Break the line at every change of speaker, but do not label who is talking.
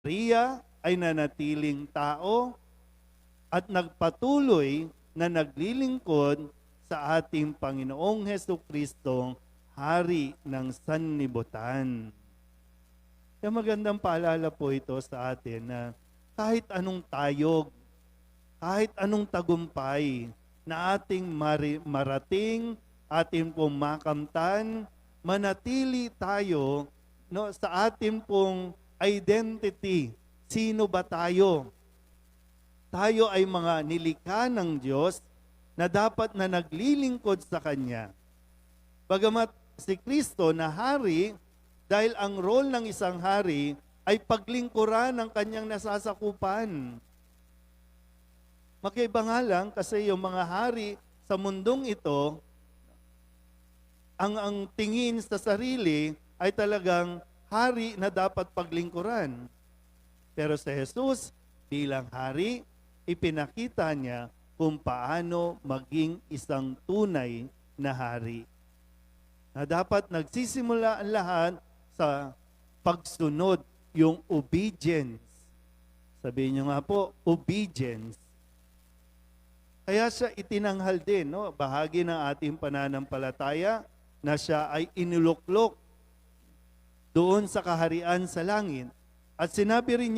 Maria ay nanatiling tao at nagpatuloy na naglilingkod sa ating Panginoong Hesukristo, Hari ng Sanlibutan. Kaya magandang paalala po ito sa atin na kahit anong tayog, kahit anong tagumpay na ating marating, ating pong makamtan, manatili tayo sa ating pong identity. Sino ba tayo? Tayo ay mga nilikha ng Diyos na dapat na naglilingkod sa Kanya. Bagamat si Kristo na hari, dahil ang role ng isang hari ay paglingkuran ng kanyang nasasakupan. Magkaiba nga lang kasi yung mga hari sa mundong ito, ang tingin sa sarili ay talagang hari na dapat paglingkuran. Pero si Jesus bilang hari, ipinakita niya kung paano maging isang tunay na hari. Na dapat nagsisimula ang lahat sa pagsunod, yung obedience. Sabihin niyo nga po, obedience. Kaya siya itinanghal din, no? Bahagi ng ating pananampalataya na siya ay iniluklok doon sa kaharian sa langit. At sinabi rin niya,